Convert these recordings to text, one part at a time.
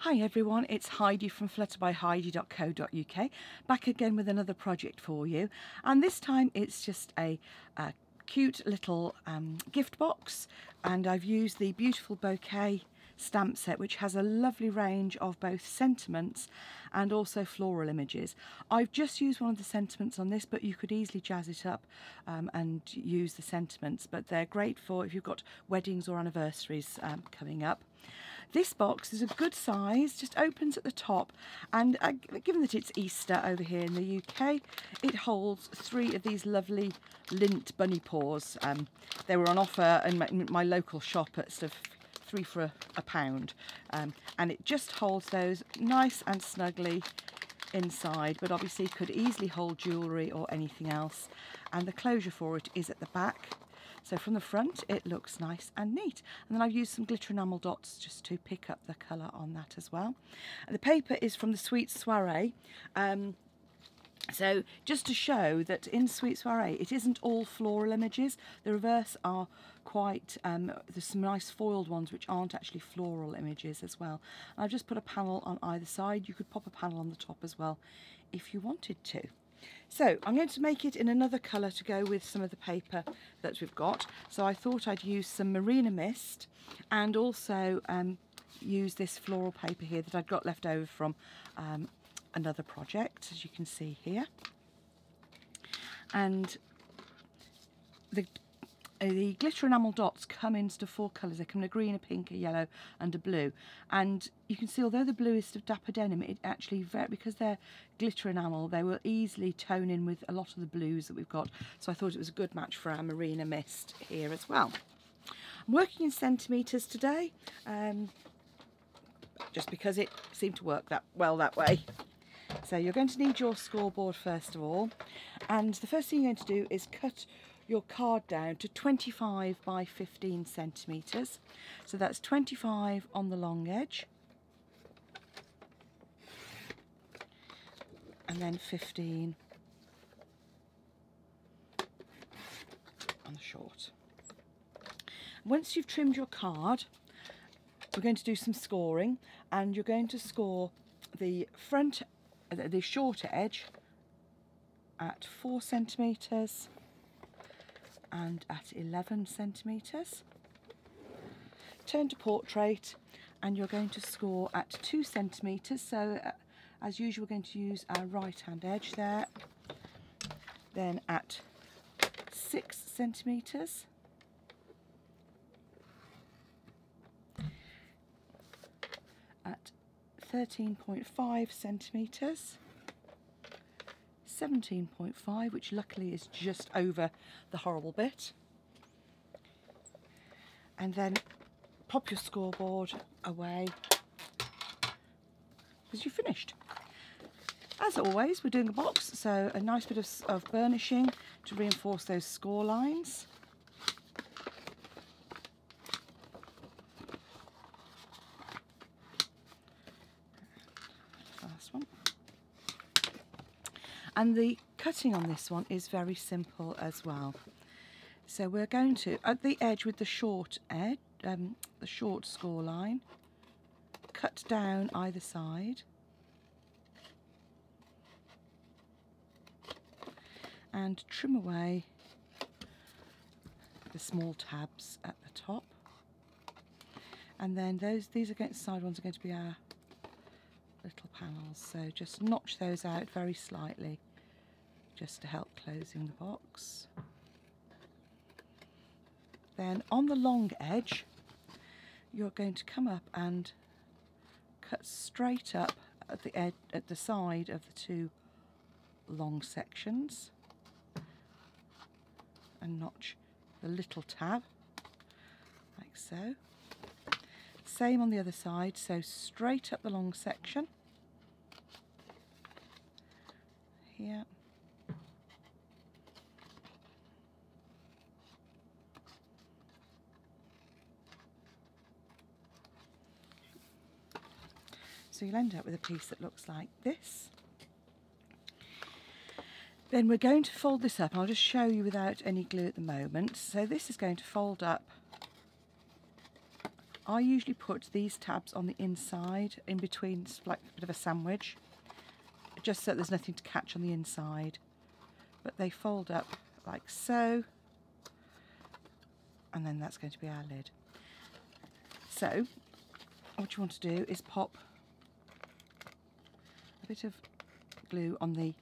Hi everyone, it's Heidi from flutterbyheidi.co.uk, back again with another project for you, and this time it's just a cute little gift box, and I've used the beautiful bouquet stamp set which has a lovely range of both sentiments and also floral images. I've just used one of the sentiments on this, but you could easily jazz it up and use the sentiments, but they're great for if you've got weddings or anniversaries coming up. This box is a good size, just opens at the top, and given that it's Easter over here in the UK, it holds 3 of these lovely lint bunny paws. They were on offer in my local shop at sort of 3 for a pound, and it just holds those nice and snugly inside, but obviously could easily hold jewellery or anything else, and the closure for it is at the back. So from the front it looks nice and neat, and then I've used some glitter enamel dots just to pick up the colour on that as well. And the paper is from the Sweet Soiree, so just to show that in Sweet Soiree it isn't all floral images. The reverse are quite, there's some nice foiled ones which aren't actually floral images as well. And I've just put a panel on either side. You could pop a panel on the top as well if you wanted to. So I'm going to make it in another colour to go with some of the paper that we've got. So I thought I'd use some Marina Mist and also use this floral paper here that I'd got left over from another project, as you can see here. And the glitter enamel dots come in sort of 4 colours. They come in a green, a pink, a yellow and a blue. And you can see, although the blue is sort of dapper denim, it actually, because they're glitter enamel, they will easily tone in with a lot of the blues that we've got. So I thought it was a good match for our Marina Mist here as well. I'm working in centimetres today, just because it seemed to work that well that way. So you're going to need your scoreboard first of all, and the first thing you're going to do is cut your card down to 25 by 15 centimetres. So that's 25 on the long edge and then 15 on the short. Once you've trimmed your card, we're going to do some scoring, and you're going to score the front, the shorter edge at 4 centimetres and at 11 centimetres. Turn to portrait, and you're going to score at 2 centimetres. So as usual, we're going to use our right hand edge there, then at 6 centimetres, at 13.5 centimetres, 17.5, which luckily is just over the horrible bit, and then pop your scoreboard away as you've finished. As always, we're doing a box, so a nice bit of burnishing to reinforce those score lines. First one. And the cutting on this one is very simple as well. So we're going to, at the edge with the short edge, the short score line, cut down either side, and trim away the small tabs at the top. And then these side ones are going to be our little panels, so just notch those out very slightly just to help closing the box. Then on the long edge you're going to come up and cut straight up at the edge, at the side of the 2 long sections, and notch the little tab like so. Same on the other side, so straight up the long section here, so you'll end up with a piece that looks like this. Then we're going to fold this up. I'll just show you without any glue at the moment. So this is going to fold up I usually put these tabs on the inside, in between, it's like a bit of a sandwich, just so there's nothing to catch on the inside. But they fold up like so, and then that's going to be our lid. So what you want to do is pop a bit of glue on the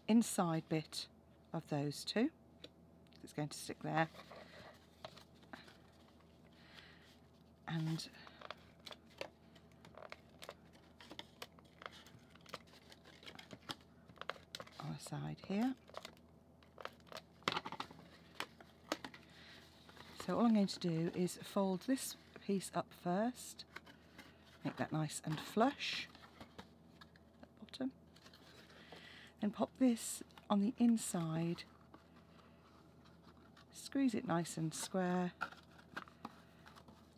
inside bit of those two. It's going to stick there, and on the side here. So all I'm going to do is fold this piece up first, make that nice and flush at the bottom, then pop this on the inside, squeeze it nice and square,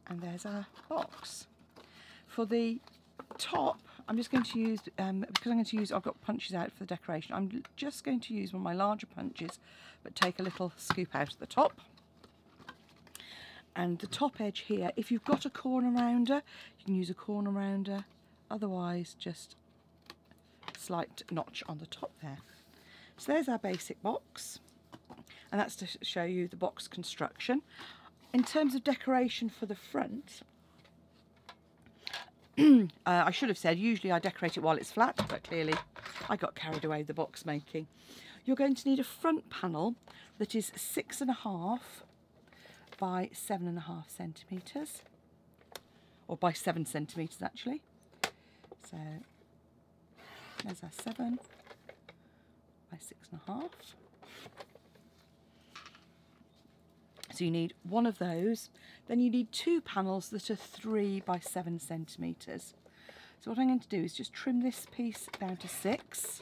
and there's our box. For the top, I'm just going to use, because I've got punches out for the decoration, I'm just going to use one of my larger punches, but take a little scoop out at the top. And the top edge here, if you've got a corner rounder, you can use a corner rounder, otherwise just a slight notch on the top there. So there's our basic box, and that's to show you the box construction. In terms of decoration for the front, I should have said usually I decorate it while it's flat, but clearly I got carried away with the box making. You're going to need a front panel that is 6.5 by 7.5 centimetres, or by 7 centimetres actually. So there's our 7 by 6.5. So you need one of those. Then you need 2 panels that are 3 by 7 centimetres. So what I'm going to do is just trim this piece down to 6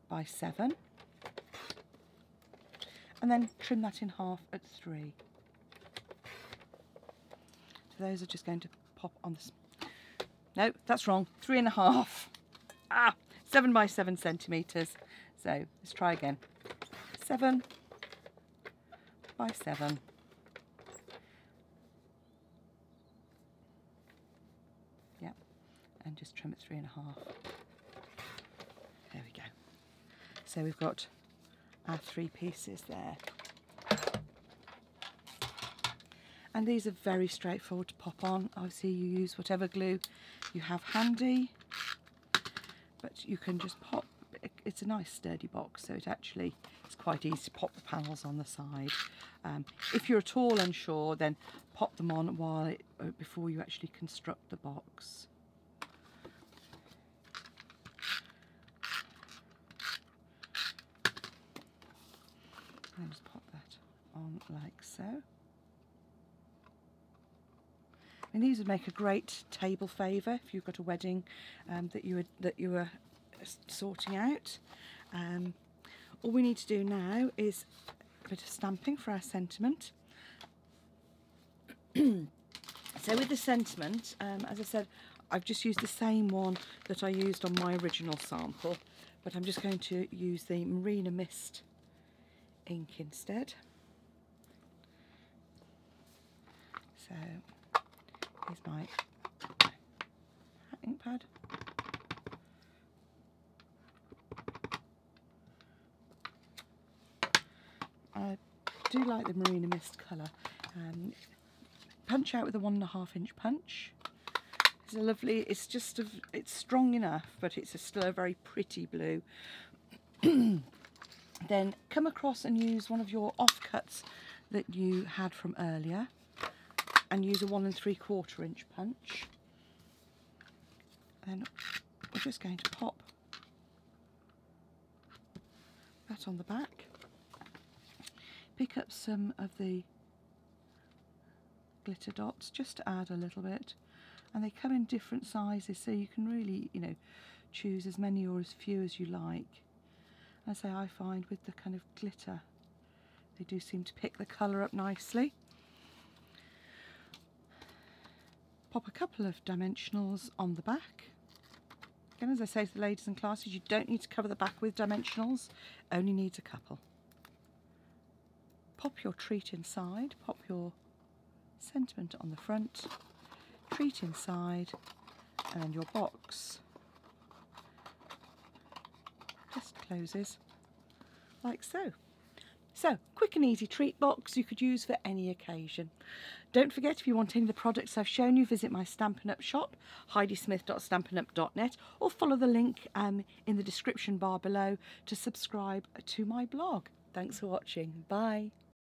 by 7. And then trim that in half at 3. So those are just going to pop on this. No, that's wrong. 3.5. 7 by 7 centimetres. So let's try again. 7 by 7. Yep. And just trim it 3.5. There we go. So we've got our 3 pieces there, and these are very straightforward to pop on. Obviously you use whatever glue you have handy, but you can just pop. It's a nice sturdy box, so it's quite easy to pop the panels on the side. If you're at all unsure, then pop them on before you actually construct the box. And just pop that on like so. And these would make a great table favour if you've got a wedding that you were sorting out. All we need to do now is a bit of stamping for our sentiment. So with the sentiment, as I said, I've just used the same one that I used on my original sample, but I'm just going to use the Marina Mist ink instead. So here's my ink pad. I do like the Marina Mist colour. Punch out with a 1.5 inch punch. It's a lovely, it's strong enough, but it's still a very pretty blue. Then come across and use one of your offcuts that you had from earlier, and use a 1 3/4 inch punch. Then we're just going to pop that on the back. Pick up some of the glitter dots just to add a little bit, and they come in different sizes, so you can really, choose as many or as few as you like. As I find with the kind of glitter, they do seem to pick the colour up nicely. Pop a couple of dimensionals on the back. Again, as I say to the ladies in classes, you don't need to cover the back with dimensionals, only needs a couple. Pop your treat inside, pop your sentiment on the front, treat inside, and then your box just closes like so. So, quick and easy treat box you could use for any occasion. Don't forget, if you want any of the products I've shown you, visit my Stampin' Up shop, heidismith.stampinup.net, or follow the link in the description bar below to subscribe to my blog. Thanks for watching. Bye.